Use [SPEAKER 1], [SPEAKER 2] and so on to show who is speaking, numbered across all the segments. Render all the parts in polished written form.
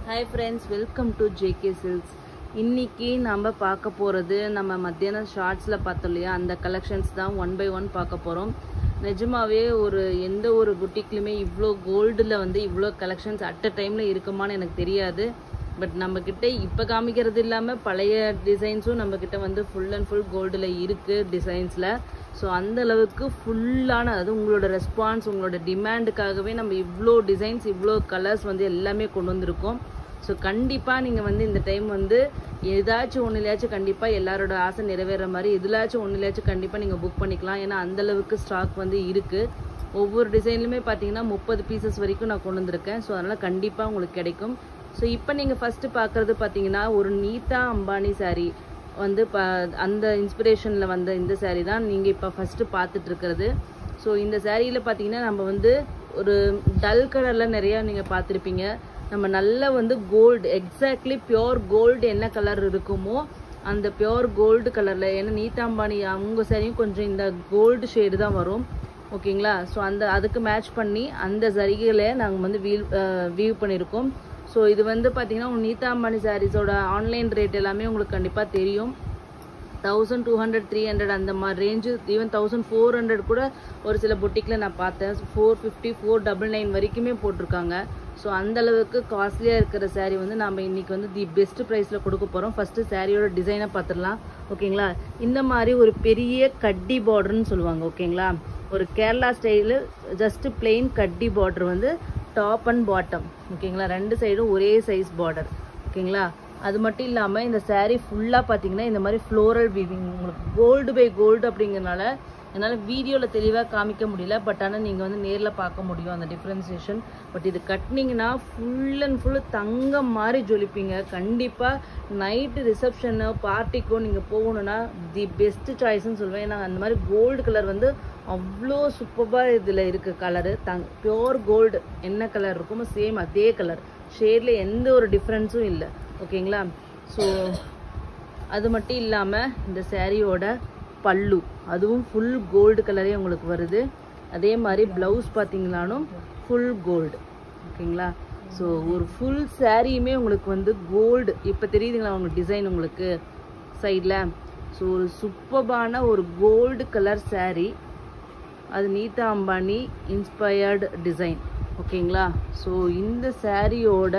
[SPEAKER 1] Hi friends, welcome to JK Silks. இன்னைக்கு நாம பார்க்க போறது நம்ம மத்தியான ஷார்ட்ஸ்ல பார்த்தோம்லையா அந்த கலெக்ஷன்ஸ் தான் ஒன் பை ஒன் பார்க்க போறோம். நிஜமாவே எந்த ஒரு புட்டிக்லயுமே இவ்ளோ கோல்டுல இவ்ளோ கலெக்ஷன்ஸ் அட் அ டைம்ல இருக்குமான்னு எனக்கு தெரியாது. பட் நம்ம கிட்ட இப்ப காமிக்கிறது இல்லாம பழைய டிசைன்ஸும் நம்ம கிட்ட ஃபுல் அண்ட் ஃபுல் கோல்டுல இருக்கு டிசைன்ஸ்ல. ஸோ அந்த அளவுக்கு ஃபுல்லான அது உங்களோட ரெஸ்பான்ஸ் உங்களோட டிமாண்டுக்காகவே நம்ம இவ்வளோ டிசைன்ஸ் இவ்வளோ கலர்ஸ் எல்லாமே கொண்டு வந்திருக்கோம். ஸோ கண்டிப்பாக நீங்கள் இந்த டைம் ஏதாச்சும் ஒன்றுலையாச்சும் கண்டிப்பாக எல்லாரோட ஆசை நிறைவேற மாதிரி எதுலாச்சும் ஒன்றுலையாச்சும் கண்டிப்பாக நீங்கள் புக் பண்ணிக்கலாம். ஏன்னா அந்தளவுக்கு ஸ்டாக் இருக்குது. ஒவ்வொரு டிசைன்லையுமே பார்த்தீங்கன்னா 30 பீசஸ் வரைக்கும் நான் கொண்டு வந்திருக்கேன். ஸோ அதனால் கண்டிப்பாக உங்களுக்கு கிடைக்கும். ஸோ இப்போ நீங்கள் ஃபஸ்ட்டு பார்க்குறது பார்த்தீங்கன்னா ஒரு நீதா அம்பானி சாரீ அந்த இன்ஸ்பிரேஷனில் வந்த இந்த சாரீ தான் நீங்கள் இப்போ ஃபஸ்ட்டு பார்த்துட்டு இருக்கிறது. ஸோ இந்த சாரியில் பார்த்தீங்கன்னா நம்ம ஒரு டல் கலரில் நிறையா நீங்கள் பார்த்துருப்பீங்க. நம்ம நல்ல கோல்டு எக்ஸாக்ட்லி பியோர் கோல்டு என்ன கலர் இருக்குமோ அந்த பியோர் கோல்டு கலரில், ஏன்னா நீதா அம்பானி அவங்க சாரியும் கொஞ்சம் இந்த கோல்டு ஷேடு தான் வரும். ஓகேங்களா? ஸோ அதுக்கு மேட்ச் பண்ணி அந்த சரிகளை நாங்கள் வியூ பண்ணியிருக்கோம். ஸோ இது பார்த்தீங்கன்னா நீதா அம்பானி சாரீஸோட ஆன்லைன் ரேட் எல்லாமே உங்களுக்கு கண்டிப்பாக தெரியும். 1200 300 அந்த மாதிரி ரேஞ்சு, ஈவன் 1400 கூட ஒரு சில பொட்டிக்கில் நான் பார்த்தேன். 450 499 வரைக்குமே போட்டிருக்காங்க. ஸோ அந்தளவுக்கு காஸ்ட்லியாக இருக்கிற சாரீ நம்ம இன்றைக்கி தி பெஸ்ட் ப்ரைஸில் கொடுக்க போகிறோம். ஃபஸ்ட்டு சாரியோட டிசைனை பார்த்துடலாம். ஓகேங்களா? இந்த மாதிரி ஒரு பெரிய கட்டி பார்டர்னு சொல்லுவாங்க. ஓகேங்களா? ஒரு கேரளா ஸ்டைலு ஜஸ்ட் பிளெயின் கட்டி பார்டர் டாப் அண்ட் பாட்டம். ஓகேங்களா? ரெண்டு சைடும் ஒரே சைஸ் பார்டர். ஓகேங்களா? அது மட்டும் இல்லாமல் இந்த சாரீ ஃபுல்லாக பார்த்தீங்கன்னா இந்த மாதிரி ஃப்ளோரல் வீவிங் உங்களுக்கு கோல்டு பை கோல்டு அப்படிங்கிறனால என்னால் வீடியோவில் தெளிவாக காமிக்க முடியல. பட் ஆனால் நீங்கள் நேரில் பார்க்க முடியும் அந்த டிஃப்ரென்சியேஷன். பட் இது கட்டினீங்கன்னா ஃபுல் அண்ட் ஃபுல்லு தங்கம் மாதிரி ஜொலிப்பீங்க. கண்டிப்பாக நைட்டு ரிசப்ஷனோ பார்ட்டிக்கோ நீங்கள் போகணுன்னா தி பெஸ்ட் சாய்ஸ்ன்னு சொல்லுவேன். ஏன்னா அந்த மாதிரி கோல்டு கலர் அவ்வளோ சூப்பராக இதில் இருக்குது. கலரு பியோர் கோல்டு என்ன கலர் இருக்குமோ சேம் அதே கலர் ஷேடில் எந்த ஒரு டிஃப்ரென்ஸும் இல்லை. ஓகேங்களா? ஸோ அது மட்டும் இல்லாமல் இந்த சாரியோட பல்லு அதுவும் ஃபுல் கோல்டு கலரே உங்களுக்கு வருது. அதே மாதிரி ப்ளவுஸ் பார்த்தீங்களானும் ஃபுல் கோல்டு. ஓகேங்களா? ஸோ ஒரு ஃபுல் சாரியுமே உங்களுக்கு கோல்டு. இப்போ தெரியுதுங்களா உங்களுக்கு டிசைன் உங்களுக்கு சைடில்? ஸோ ஒரு சூப்பரான ஒரு கோல்டு கலர் சாரீ, அது நீதா அம்பானி இன்ஸ்பயர்டு டிசைன். ஓகேங்களா? ஸோ இந்த சாரியோட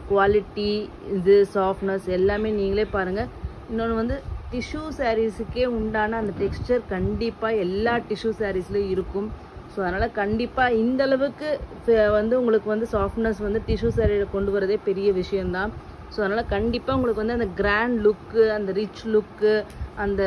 [SPEAKER 1] குவாலிட்டி இது சாஃப்ட்னஸ் எல்லாமே நீங்களே பாருங்கள். இன்னொன்று டிஷ்யூ சாரீஸுக்கே உண்டான அந்த டெக்ஸ்டர் கண்டிப்பாக எல்லா டிஷ்யூ சாரீஸ்லையும் இருக்கும். ஸோ அதனால் கண்டிப்பாக இந்த அளவுக்கு உங்களுக்கு சாஃப்ட்னஸ் டிஷ்யூ சாரியில் கொண்டு வரதே பெரிய விஷயந்தான். ஸோ அதனால் கண்டிப்பாக உங்களுக்கு அந்த கிராண்ட் லுக்கு அந்த ரிச் லுக்கு அந்த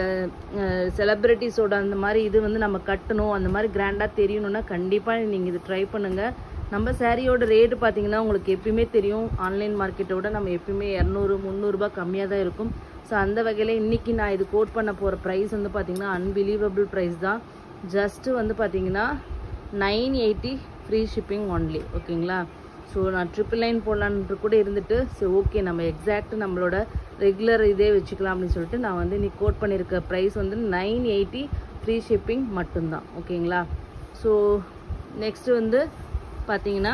[SPEAKER 1] செலிப்ரிட்டிஸோட அந்த மாதிரி இது நம்ம கட்டணும் அந்த மாதிரி கிராண்டாக தெரியணும்னா கண்டிப்பாக நீங்கள் இது ட்ரை பண்ணுங்கள். நம்ம சாரியோட ரேட்டு பார்த்தீங்கன்னா உங்களுக்கு எப்பயுமே தெரியும், ஆன்லைன் மார்க்கெட்டோட நம்ம எப்பயுமே 200 300 கம்மியாக தான் இருக்கும். ஸோ அந்த வகையில் இன்றைக்கி நான் இது கோட் பண்ண போகிற ப்ரைஸ் பார்த்தீங்கன்னா அன்பிலீவபிள் ப்ரைஸ் தான். ஜஸ்ட்டு பார்த்தீங்கன்னா 980 ஃப்ரீ ஷிப்பிங் ஒன்லி. ஓகேங்களா? ஸோ நான் 999 போடலான்ட்டு கூட இருந்துட்டு சரி ஓகே நம்ம எக்ஸாக்ட் நம்மளோட ரெகுலர் இதே வச்சுக்கலாம் அப்படின்னு சொல்லிட்டு நான் இன்னைக்கு கோட் பண்ணியிருக்க ப்ரைஸ் 980 ஃப்ரீ ஷிப்பிங் மட்டும்தான். ஓகேங்களா? ஸோ நெக்ஸ்ட்டு பார்த்தீங்கன்னா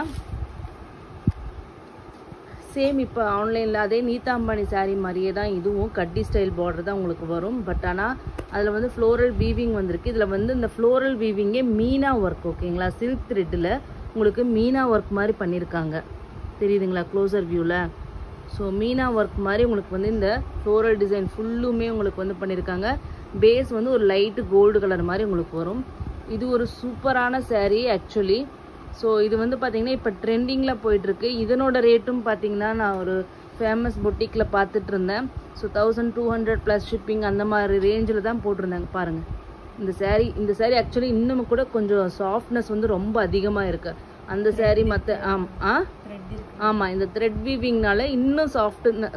[SPEAKER 1] சேம் இப்போ ஆன்லைனில் அதே நீதா அம்பானி சாரீ மாதிரியே தான் இதுவும் கட்டி ஸ்டைல் பார்டர் தான் உங்களுக்கு வரும். பட் ஆனால் அதில் ஃப்ளோரல் வீவிங் வந்திருக்கு. இதில் இந்த ஃப்ளோரல் வீவிங்கே மீனா ஒர்க். ஓகேங்களா? சில்க் த்ரெட்டில் உங்களுக்கு மீனா ஒர்க் மாதிரி பண்ணியிருக்காங்க. தெரியுதுங்களா க்ளோசர் வியூவில்? ஸோ மீனா ஒர்க் மாதிரி உங்களுக்கு இந்த ஃப்ளோரல் டிசைன் ஃபுல்லுமே உங்களுக்கு பண்ணியிருக்காங்க. பேஸ் ஒரு லைட்டு கோல்டு கலர் மாதிரி உங்களுக்கு வரும். இது ஒரு சூப்பரான சாரீ ஆக்சுவலி. ஸோ இது பார்த்தீங்கன்னா இப்போ ட்ரெண்டிங்கில் போயிட்டுருக்கு. இதனோட ரேட்டும் பார்த்தீங்கன்னா நான் ஒரு ஃபேமஸ் பொட்டிக்கில் பார்த்துட்டு இருந்தேன். ஸோ 1200 ப்ளஸ் ஷிப்பிங் அந்த மாதிரி ரேஞ்சில் தான் போட்டிருந்தாங்க. பாருங்கள் இந்த சாரீ ஆக்சுவலி இன்னும் கூட கொஞ்சம் சாஃப்ட்னஸ் ரொம்ப அதிகமாக இருக்குது அந்த சாரீ மற்ற. ஆமாம், இந்த த்ரெட் வீவிங்னால இன்னும்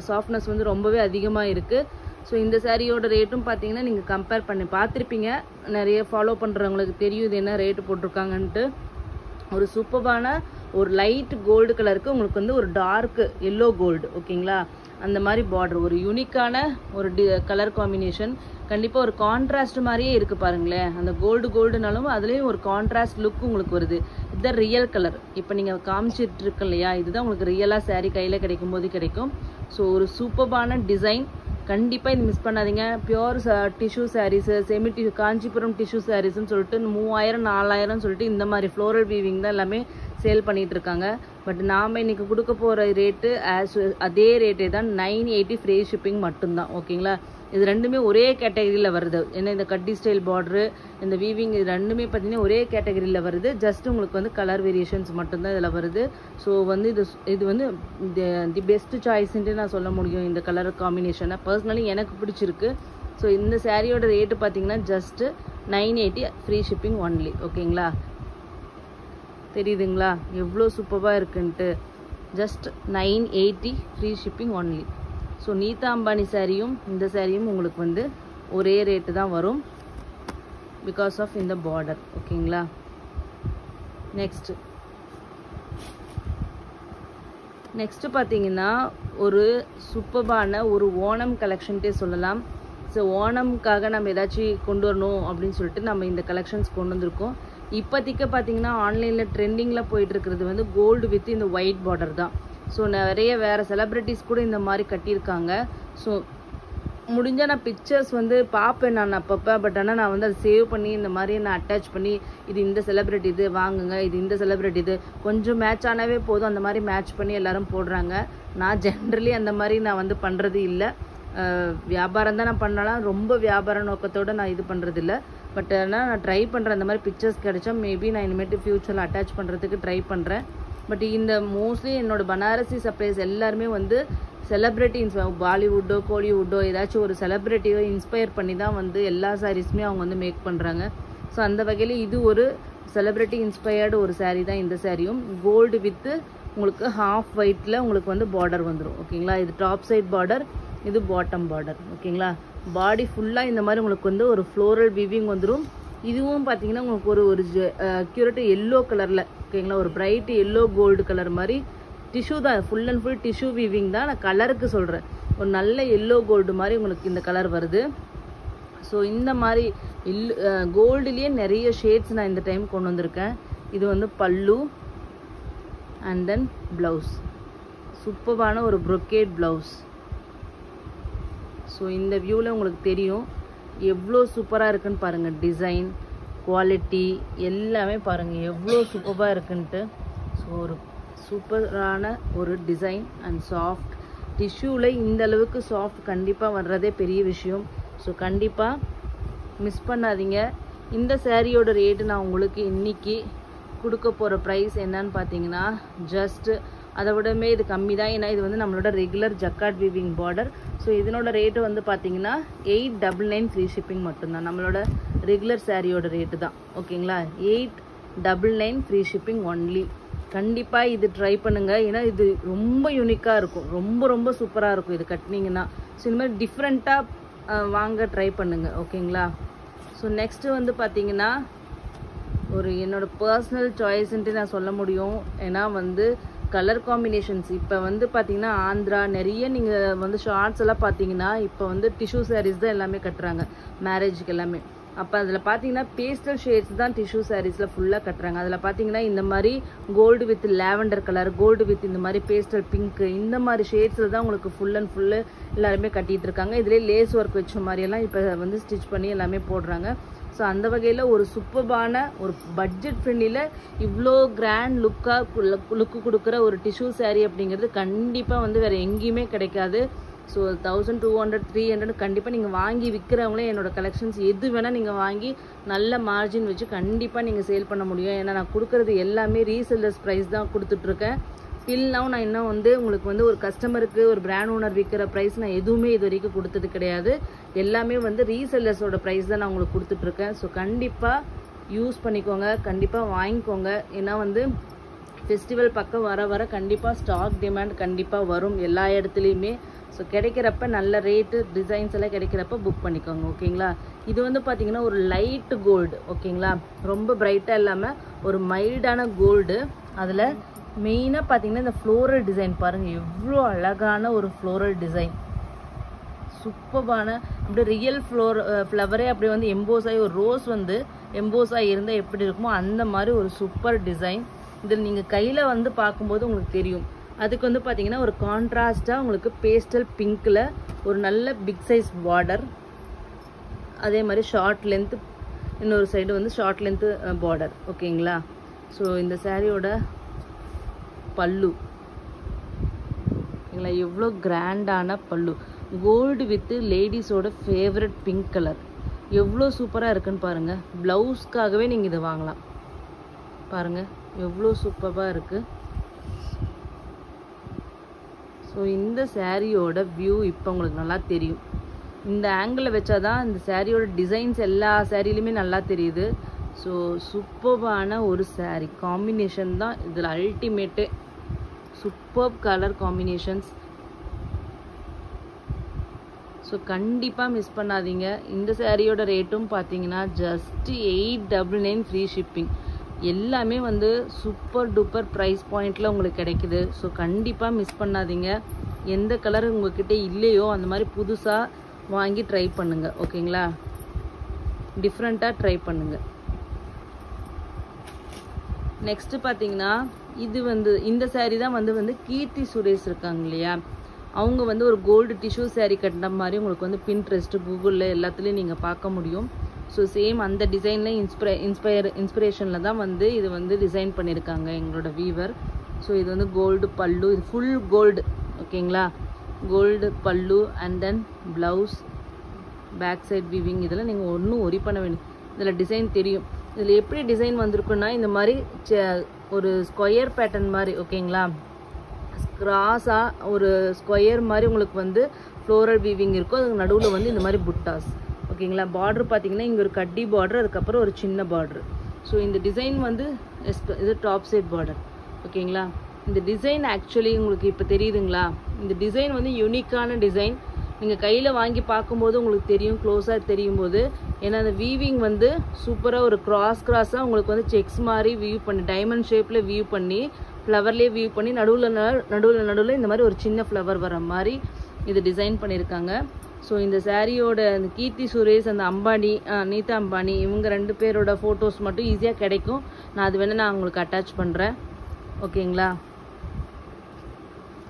[SPEAKER 1] சாஃப்ட்னஸ் ரொம்பவே அதிகமாக இருக்குது. ஸோ இந்த சாரியோட ரேட்டும் பார்த்தீங்கன்னா நீங்கள் கம்பேர் பண்ணி பார்த்துருப்பீங்க. நிறைய ஃபாலோ பண்ணுறவங்களுக்கு தெரியும் இது என்ன ரேட்டு போட்டிருக்காங்கன்ட்டு. ஒரு சூப்பரான ஒரு லைட் கோல்டு கலருக்கு உங்களுக்கு ஒரு டார்க் எல்லோ கோல்டு. ஓகேங்களா? அந்த மாதிரி பார்டர், ஒரு யூனிக்கான ஒரு கலர் காம்பினேஷன். கண்டிப்பாக ஒரு கான்ட்ராஸ்ட் மாதிரியே இருக்குது பாருங்களேன். அந்த கோல்டுனாலும் அதுலேயும் ஒரு கான்ட்ராஸ்ட் லுக் உங்களுக்கு வருது. இதுதான் ரியல் கலர். இப்போ நீங்கள் காமிச்சிட்டு இருக்கு இல்லையா, இதுதான் உங்களுக்கு ரியலாக saree கையில் கிடைக்கும் போது கிடைக்கும். ஸோ ஒரு சூப்பர்பான டிசைன். கண்டிப்பாக இது மிஸ் பண்ணாதீங்க. Pure tissue saris, semi tissue, Kanchipuram tissue சாரீஸ்ன்னு சொல்லிட்டு 3000 4000 சொல்லிட்டு இந்த மாதிரி ஃப்ளோரல் வீவிங் தான் எல்லாமே சேல் பண்ணிட்டு இருக்காங்க. பட் நாம் இன்னைக்கு கொடுக்க போகிற ரேட்டு அதே ரேட்டே தான், 980 ஃப்ரீ ஷிப்பிங் மட்டும்தான். ஓகேங்களா, இது ரெண்டுமே ஒரே கேட்டகரியில் வருது. ஏன்னா இந்த கட்டி ஸ்டைல் பார்டரு, இந்த வீவிங், இது ரெண்டுமே பார்த்தீங்கன்னா ஒரே கேட்டகரியில் வருது. ஜஸ்ட் உங்களுக்கு வந்து கலர் வேரியேஷன்ஸ் மட்டும்தான் இதில் வருது. ஸோ வந்து இது வந்து தி பெஸ்ட் சாய்ஸ்ன்ட்டு நான் சொல்ல முடியும் இந்த கலர் காம்பினேஷனை. பர்சனலி எனக்கு பிடிச்சிருக்கு. ஸோ இந்த சாரியோட ரேட்டு பார்த்தீங்கன்னா ஜஸ்ட் 980 ஃப்ரீ ஷிப்பிங் ஒன்லி. ஓகேங்களா, தெரியுதுங்களா எவ்வளோ சூப்பராக இருக்குன்ட்டு. Just 980 free shipping only. So நீதா அம்பானி சாரியும் இந்த சாரியும் உங்களுக்கு வந்து ஒரே ரேட்டு தான் வரும், பிகாஸ் ஆஃப் இந்த பார்டர். ஓகேங்களா, நெக்ஸ்ட்டு பார்த்தீங்கன்னா ஒரு சூப்பரான ஒரு ஓணம் கலெக்ஷன்ட்டே சொல்லலாம். ஸோ ஓணம்காக நம்ம ஏதாச்சும் கொண்டு வரணும் அப்படின்னு சொல்லிட்டு நம்ம இந்த கலெக்ஷன்ஸ் கொண்டு வந்திருக்கோம். இப்போதைக்கு பார்த்தீங்கன்னா ஆன்லைனில் ட்ரெண்டிங்கில் போயிட்டு இருக்கிறது வந்து கோல்டு வித் இந்த ஒயிட் பார்டர் தான். ஸோ நிறைய வேறு செலிப்ரிட்டிஸ் கூட இந்த மாதிரி கட்டியிருக்காங்க. ஸோ முடிஞ்சால் நான் பிக்சர்ஸ் வந்து பார்ப்பேன் நான் அப்பப்போ. பட் ஆனால் நான் வந்து அதை சேவ் பண்ணி இந்த மாதிரி நான் அட்டாச் பண்ணி, இது இந்த செலிப்ரிட்டி இது வாங்குங்க, இது இந்த செலிப்ரிட்டி இது, கொஞ்சம் மேட்ச் ஆனாவே போதும் அந்த மாதிரி மேட்ச் பண்ணி எல்லாரும் போடுறாங்க. நான் ஜென்ரலி அந்த மாதிரி நான் வந்து பண்ணுறது இல்லை. வியாபாரம் தான் நான் பண்ணலாம், ரொம்ப வியாபார நோக்கத்தோடு நான் இது பண்ணுறது இல்லை. பட் ஆனால் நான் ட்ரை பண்ணுறேன். அந்த மாதிரி பிக்சர்ஸ் கிடைச்சா மேபி நான் இனிமேட்டு ஃப்யூச்சரில் அட்டாச் பண்ணுறதுக்கு ட்ரை பண்ணுறேன். பட் இந்த மோஸ்ட்லி என்னோட பனாரசி சர்ப்ரைஸ் எல்லாருமே வந்து செலிப்ரிட்டி பாலிவுட்டோ கோலிவுட்டோ ஏதாச்சும் ஒரு செலிப்ரிட்டியோ இன்ஸ்பயர் பண்ணி தான் வந்து எல்லா சாரீஸுமே அவங்க வந்து மேக் பண்ணுறாங்க. ஸோ அந்த வகையில் இது ஒரு செலிப்ரிட்டி இன்ஸ்பயர்டு ஒரு சாரீ தான் இந்த சாரியும். கோல்டு வித்து உங்களுக்கு ஹாஃப் ஒயிட்டில் உங்களுக்கு வந்து பார்டர் வந்துடும். ஓகேங்களா, இது டாப் சைட் பார்டர், இது பாட்டம் பார்டர். ஓகேங்களா, பாடி ஃபுல்லாக இந்த மாதிரி உங்களுக்கு வந்து ஒரு ஃப்ளோரல் வீவிங் வந்துடும். இதுவும் பார்த்தீங்கன்னா உங்களுக்கு ஒரு அக்யூரேட் எல்லோ கலரில். ஓகேங்களா, ஒரு பிரைட் எல்லோ கோல்டு கலர் மாதிரி டிஷ்யூ தான், full and full tissue weaving தான். நான் கலருக்கு சொல்கிறேன், ஒரு நல்ல எல்லோ கோல்டு மாதிரி உங்களுக்கு இந்த கலர் வருது. ஸோ இந்த மாதிரி கோல்டுலேயே நிறைய ஷேட்ஸ் நான் இந்த டைம் கொண்டு வந்திருக்கேன். இது வந்து பல்லு அண்ட் தென் ப்ளவுஸ், சூப்பரான ஒரு ப்ரொக்கேட் ப்ளவுஸ். ஸோ இந்த வியூவில் உங்களுக்கு தெரியும் எவ்வளோ சூப்பராக இருக்குன்னு பாருங்கள். டிசைன், குவாலிட்டி எல்லாமே பாருங்கள் எவ்வளோ சூப்பராக இருக்குன்ட்டு. ஸோ ஒரு சூப்பரான ஒரு டிசைன் அண்ட் சாஃப்ட் டிஷ்யூவில் இந்த அளவுக்கு சாஃப்ட் கண்டிப்பாக வர்றதே பெரிய விஷயம். ஸோ கண்டிப்பாக மிஸ் பண்ணாதீங்க. இந்த சாரியோட ரேட்டு நான் உங்களுக்கு இன்றைக்கி கொடுக்க போகிற ப்ரைஸ் என்னன்னு பார்த்தீங்கன்னா ஜஸ்ட் அதை விடமே இது கம்மி தான். ஏன்னா இது வந்து நம்மளோட regular jacquard weaving border. So இதனோட ரேட்டு வந்து பார்த்தீங்கன்னா 899 ஃப்ரீ ஷிப்பிங் மட்டும்தான். நம்மளோட ரெகுலர் சாரியோட ரேட்டு தான். ஓகேங்களா, 899 ஃப்ரீ ஷிப்பிங் ஒன்லி. கண்டிப்பாக இது ட்ரை பண்ணுங்கள். ஏன்னா இது ரொம்ப யூனிக்காக இருக்கும், ரொம்ப ரொம்ப சூப்பராக இருக்கும் இது கட்டினீங்கன்னா. ஸோ இந்த மாதிரி டிஃப்ரெண்ட்டாக வாங்க ட்ரை பண்ணுங்கள். ஓகேங்களா, ஸோ நெக்ஸ்ட்டு வந்து பார்த்தீங்கன்னா ஒரு என்னோடய பர்சனல் சாய்ஸ்ன்ட்டு நான் சொல்ல முடியும். ஏன்னா வந்து கலர் காம்பினேஷன்ஸ் இப்போ வந்து பார்த்தீங்கன்னா ஆந்திரா நிறைய நீங்கள் வந்து ஷார்ட்ஸ் எல்லாம் பார்த்தீங்கன்னா இப்போ வந்து டிஷ்யூ சாரீஸ் தான் எல்லாமே கட்டுறாங்க மேரேஜுக்கு எல்லாமே. அப்போ அதில் பார்த்தீங்கன்னா பேஸ்டல் ஷேட்ஸ் தான் டிஷ்யூ சாரீஸில் ஃபுல்லாக கட்டுறாங்க. அதில் பார்த்தீங்கன்னா இந்த மாதிரி gold with lavender colour, gold with இந்த மாதிரி பேஸ்டல் பிங்க்கு, இந்த மாதிரி ஷேட்ஸில் தான் உங்களுக்கு ஃபுல் அண்ட் ஃபுல்லு எல்லாருமே கட்டிகிட்டு இருக்காங்க. இதிலே லேஸ் ஒர்க் வச்ச மாதிரியெல்லாம் இப்போ வந்து ஸ்டிச் பண்ணி எல்லாமே போடுறாங்க. ஸோ அந்த வகையில் ஒரு சூப்பரான ஒரு பட்ஜெட் ஃப்ரெண்ட்லியில் இவ்வளோ கிராண்ட் லுக்கு கொடுக்குற ஒரு டிஷ்யூ சாரீ அப்படிங்கிறது கண்டிப்பாக வந்து வேறு எங்கேயுமே கிடைக்காது. ஸோ 1200 300 கண்டிப்பாக நீங்கள் வாங்கி விற்கிறவங்களே என்னோடய கலெக்ஷன்ஸ் எது வேணால் நீங்கள் வாங்கி நல்ல மார்ஜின் வச்சு கண்டிப்பாக நீங்கள் சேல் பண்ண முடியும். ஏன்னா நான் கொடுக்குறது எல்லாமே ரீசெல்லர்ஸ் ப்ரைஸ் தான் கொடுத்துட்ருக்கேன். டில் நவ் நான் இன்னும் வந்து உங்களுக்கு வந்து ஒரு கஸ்டமருக்கு ஒரு பிராண்ட் ஓனர் விற்கிற ப்ரைஸ் நான் எதுவுமே இது வரைக்கும் கொடுத்தது கிடையாது. எல்லாமே வந்து ரீசெல்லர்ஸோட ப்ரைஸ் தான் நான் உங்களுக்கு கொடுத்துட்ருக்கேன். ஸோ கண்டிப்பாக யூஸ் பண்ணிக்கோங்க, கண்டிப்பாக வாங்கிக்கோங்க. ஏன்னா வந்து ஃபெஸ்டிவல் பக்கம் வர வர கண்டிப்பாக ஸ்டாக் டிமாண்ட் கண்டிப்பாக வரும் எல்லா இடத்துலையுமே. ஸோ கிடைக்கிறப்ப நல்ல ரேட்டு டிசைன்ஸ் எல்லாம் கிடைக்கிறப்ப புக் பண்ணிக்கோங்க. ஓகேங்களா, இது வந்து பார்த்தீங்கன்னா ஒரு லைட் கோல்டு. ஓகேங்களா, ரொம்ப பிரைட்டாக இல்லாமல் ஒரு மைல்டான கோல்டு. அதில் மெயினாக பார்த்தீங்கன்னா இந்த ஃப்ளோரல் டிசைன் பாருங்கள், எவ்வளோ அழகான ஒரு ஃப்ளோரல் டிசைன். சூப்பரான அப்படியே ரியல் ஃப்ளவரே அப்படியே வந்து எம்போஸ் ஆகி ஒரு ரோஸ் வந்து எம்போஸ் ஆகி இருந்தால் எப்படி இருக்குமோ அந்த மாதிரி ஒரு சூப்பர் டிசைன். இதில் நீங்கள் கையில் வந்து பார்க்கும்போது உங்களுக்கு தெரியும். அதுக்கு வந்து பார்த்தீங்கன்னா ஒரு கான்ட்ராஸ்டாக உங்களுக்கு பேஸ்டல் பிங்க்கில் ஒரு நல்ல பிக் சைஸ் பார்டர், அதே மாதிரி ஷார்ட் லென்த்து, இன்னொரு சைடு வந்து ஷார்ட் லென்த்து பார்டர். ஓகேங்களா? ஸோ இந்த சாரியோட பல்லு ஓகேங்களா, எவ்வளோ கிராண்டான பல்லு, கோல்டு வித் லேடிஸோட ஃபேவரட் பிங்க் கலர், எவ்வளோ சூப்பராக இருக்குன்னு பாருங்கள். ப்ளவுஸ்க்காகவே நீங்கள் இதை வாங்கலாம். பாருங்கள் எவ்வளோ சூப்பராக இருக்குது. ஸோ இந்த சாரியோட வியூ இப்போ உங்களுக்கு நல்லா தெரியும். இந்த ஆங்கிளில் வச்சாதான் இந்த சாரியோட டிசைன்ஸ் எல்லா சாரிலையுமே நல்லா தெரியுது. ஸோ சூப்பரான ஒரு சாரி காம்பினேஷன் தான் இதில் ultimate. Super colour combinations. So கண்டிப்பாக மிஸ் பண்ணாதீங்க. இந்த சாரியோட ரேட்டும் பார்த்தீங்கன்னா ஜஸ்ட் 899 ஃப்ரீ ஷிப்பிங். எல்லாமே வந்து சூப்பர் டூப்பர் ப்ரைஸ் பாயிண்டில் உங்களுக்கு கிடைக்குது. ஸோ கண்டிப்பாக மிஸ் பண்ணாதீங்க. எந்த கலர் உங்கள்கிட்ட இல்லையோ அந்த மாதிரி புதுசாக வாங்கி ட்ரை பண்ணுங்கள். ஓகேங்களா? டிஃப்ரெண்ட்டாக ட்ரை பண்ணுங்கள். நெக்ஸ்ட்டு பார்த்தீங்கன்னா இது வந்து இந்த சாரீ தான் வந்து கீர்த்தி சுரேஷ் இருக்காங்க இல்லையா, அவங்க வந்து ஒரு கோல்டு டிஷ்யூ சாரீ கட்டின மாதிரி உங்களுக்கு வந்து பின்ட்ரெஸ்ட்டு கூகுளில் எல்லாத்துலேயும் நீங்கள் பார்க்க முடியும். ஸோ சேம் அந்த டிசைனில் இன்ஸ்பிரேஷனில் தான் வந்து இது வந்து டிசைன் பண்ணியிருக்காங்க எங்களோட வீவர். ஸோ இது வந்து கோல்டு பல்லு, இது ஃபுல் கோல்டு. ஓகேங்களா? கோல்டு பல்லு and then blouse, back side weaving, இதெல்லாம் நீங்கள் ஒன்றும் ஒரி பண்ண வேண்டிய. இதில் டிசைன் தெரியும். இதில் எப்படி டிசைன் வந்திருக்குன்னா இந்த மாதிரி ஒரு ஸ்கொயர் பேட்டர்ன் மாதிரி. ஓகேங்களா? கிராஸாக ஒரு ஸ்கொயர் மாதிரி உங்களுக்கு வந்து ஃப்ளோரல் வீவிங் இருக்கும். அதுக்கு நடுவில் வந்து இந்த மாதிரி புட்டாஸ். ஓகேங்களா? பார்டர் பார்த்தீங்கன்னா இங்கே ஒரு கட்டி பார்டர், அதுக்கப்புறம் ஒரு சின்ன பார்டர். ஸோ இந்த டிசைன் வந்து இது டாப் சைட் பார்டர். ஓகேங்களா? இந்த டிசைன் ஆக்சுவலி உங்களுக்கு இப்போ தெரியுதுங்களா? இந்த டிசைன் வந்து யூனிக்கான டிசைன். நீங்கள் கையில் வாங்கி பார்க்கும்போது உங்களுக்கு தெரியும், க்ளோஸாக தெரியும் போது. ஏன்னா அந்த வீவிங் வந்து சூப்பராக ஒரு கிராஸாக உங்களுக்கு வந்து செக்ஸ் மாதிரி வியூ பண்ணி, டைமண்ட் ஷேப்பில் வியூ பண்ணி, ஃப்ளவர்லேயே வியூ பண்ணி, நடுவில் இந்த மாதிரி ஒரு சின்ன ஃப்ளவர் வர மாதிரி இது டிசைன் பண்ணியிருக்காங்க. ஸோ இந்த சாரியோட அந்த கீர்த்தி சுரேஷ், அந்த அம்பானி, நீதா அம்பானி, இவங்க 2 பேரோட ஃபோட்டோஸ் மட்டும் ஈஸியாக கிடைக்கும். நான் அது வேணால் நான் உங்களுக்கு அட்டாச் பண்ணுறேன். ஓகேங்களா?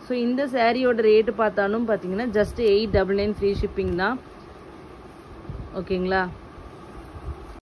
[SPEAKER 1] ஸோ இந்த சாரியோட ரேட்டு பார்த்தாலும் பார்த்தீங்கன்னா ஜஸ்ட் 899 ஃப்ரீ ஷிப்பிங் தான். ஓகேங்களா?